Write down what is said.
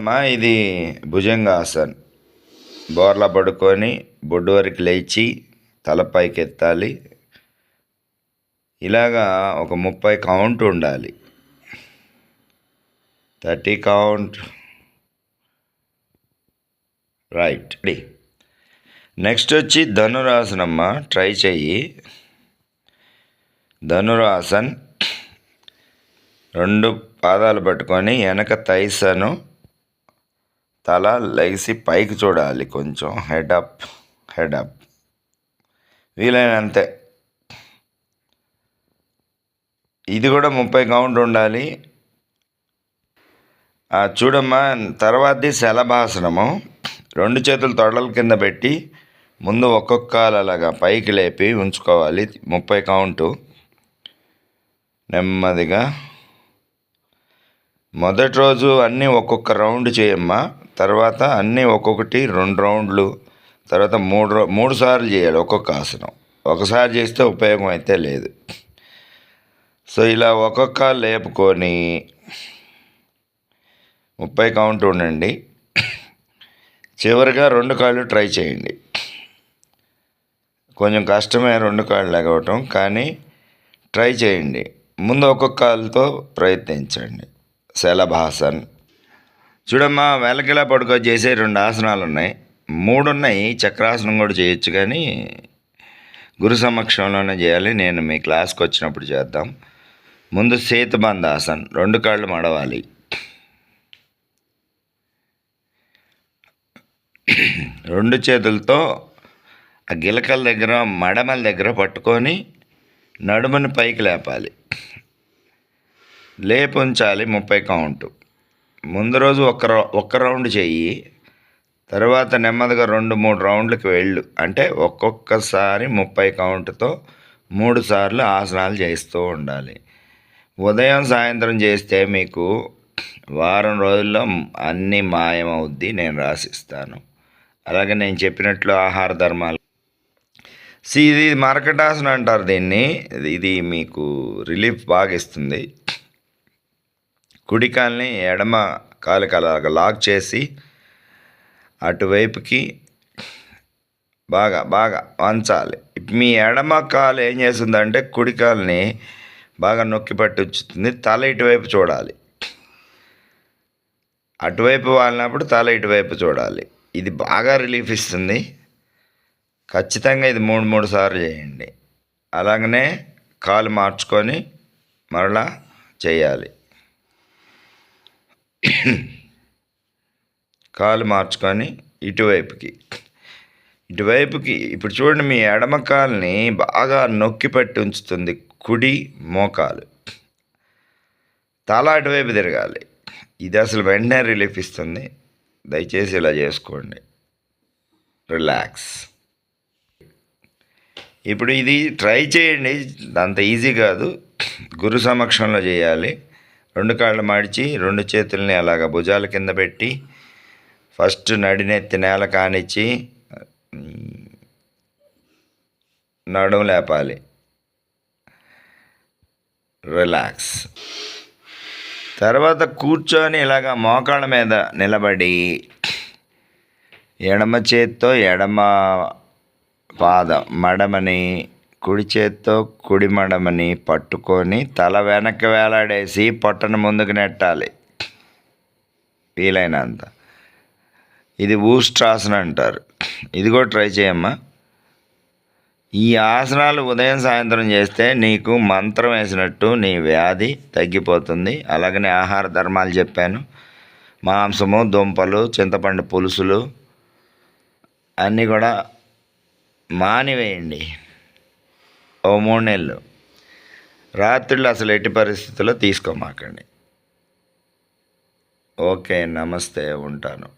అమ్మా ఇది భుజంగాసన్. బోర్లా పడుకొని బొడ్డు వరకు లేచి తలపైకి ఎత్తాలి. ఇలాగా ఒక 30 కౌంట్ ఉండాలి. 30 కౌంట్. రైట్. నెక్స్ట్ వచ్చి ధనురాసనమ్మ. ట్రై చెయ్యి. ధనురాసన్. 2 పాదాలు పట్టుకొని వెనక థైసను తల లెగిసి పైకి చూడాలి. కొంచెం హెడ్ అప్. వీలైనంతే. ఇది కూడా 30 కౌంట్ ఉండాలి. చూడమ్మా, తర్వాతది శలభాసనము. 2 చేతులు తొడల కింద పెట్టి ముందు ఒక్కొక్క కాలు అలాగా పైకి లేపి ఉంచుకోవాలి. 30 కౌంటు. నెమ్మదిగా మొదటి రోజు అన్నీ ఒక్కొక్క రౌండ్ చేయమ్మా. తర్వాత అన్నీ ఒక్కొక్కటి 2 రౌండ్లు, తర్వాత 3 సార్లు చేయాలి ఒక్కొక్క ఆసనం. ఒకసారి చేస్తే ఉపయోగం అయితే లేదు. సో ఇలా ఒక్కొక్క లేపుకొని 30 కౌంట్ ఉండండి. చివరిగా 2 కాళ్ళు ట్రై చేయండి. కొంచెం కష్టమే 2 కాళ్ళు లెగవటం, కానీ ట్రై చేయండి. ముందు ఒక్కొక్క కాలుతో ప్రయత్నించండి. శలభాసన్. చూడమ్మా, వెలకిలా పడుకో చేసే 2 ఆసనాలు ఉన్నాయి. 3 ఉన్నాయి. చక్రాసనం కూడా చేయొచ్చు, కానీ గురు సమక్షంలోనే చేయాలి. నేను మీ క్లాస్కి వచ్చినప్పుడు చేద్దాం. ముందు సేతుబంధాసన్. 2 కాళ్ళు మడవాలి. 2 చేతులతో ఆ గిలకల దగ్గర, మడమల దగ్గర పట్టుకొని నడుముని పైకి లేపాలి. లేపు ఉంచాలి. 30 కౌంటు. ముందు రోజు ఒక్క రౌండ్ చెయ్యి. తర్వాత నెమ్మదిగా 2-3 రౌండ్లకి వెళ్ళు. అంటే ఒక్కొక్కసారి 30 కౌంటుతో 3 సార్లు ఆసనాలు చేస్తూ ఉండాలి. ఉదయం సాయంత్రం చేస్తే మీకు వారం రోజుల్లో అన్నీ మాయమవుద్ది. నేను రాసిస్తాను. అలాగే నేను చెప్పినట్లు ఆహార ధర్మాలు. ఇది మరకటాసన అంటారు దీన్ని. ఇది మీకు రిలీఫ్ బాగా ఇస్తుంది. కుడి కాలుని ఎడమ కాలుకి అలాగ లాక్ చేసి అటువైపుకి బాగా వంచాలి. మీ ఎడమ కాలు ఏం చేస్తుందంటే కుడి కాలుని బాగా నొక్కి పట్టి ఉంచుతుంది. తల ఇటువైపు చూడాలి. అటువైపు వాలినప్పుడు తల ఇటువైపు చూడాలి. ఇది బాగా రిలీఫ్ ఇస్తుంది. ఖచ్చితంగా ఇది 3 సార్లు చేయండి. అలాగనే కాలు మార్చుకొని మరలా చేయాలి. కాలు మార్చుకొని ఇటువైపుకి. ఇప్పుడు చూడండి, మీ ఎడమ కాలుని బాగా నొక్కి పట్టి ఉంచుతుంది కుడి మోకాలు. తల అటువైపు తిరగాలి. ఇది అసలు వెంటనే రిలీఫ్ ఇస్తుంది. దయచేసి ఇలా చేసుకోండి. రిలాక్స్. ఇప్పుడు ఇది ట్రై చేయండి. అంత ఈజీ కాదు. గురు సమక్షంలో చేయాలి. 2 కాళ్ళు మడిచి 2 చేతుల్ని అలాగ భుజాల కింద పెట్టి ఫస్ట్ నడినెత్తి నేల కానిచ్చి నడుము లేపాలి. రిలాక్స్. తర్వాత కూర్చొని ఇలాగ మోకాళ్ళ మీద నిలబడి ఎడమ చేత్తో ఎడమ పాదం మడమని, కుడి చేత్తో కుడి మడమని పట్టుకొని తల వెనక్కి వేలాడేసి పొట్టను ముందుకు నెట్టాలి వీలైనంత. ఇది ఊష్ట్రాసన అంటారు. ఇది కూడా ట్రై చేయమ్మా. ఈ ఆసనాలు ఉదయం సాయంత్రం చేస్తే నీకు మంత్రం వేసినట్టు నీ వ్యాధి తగ్గిపోతుంది. అలాగనే ఆహార ధర్మాలు చెప్పాను. మాంసము, దుంపలు, చింతపండు పులుసులు అన్నీ కూడా మానివేయండి. ఓ 3 నెలలు. రాత్రులు అసలు ఎట్టి పరిస్థితుల్లో తీసుకోమాకండి. ఓకే, నమస్తే, ఉంటాను.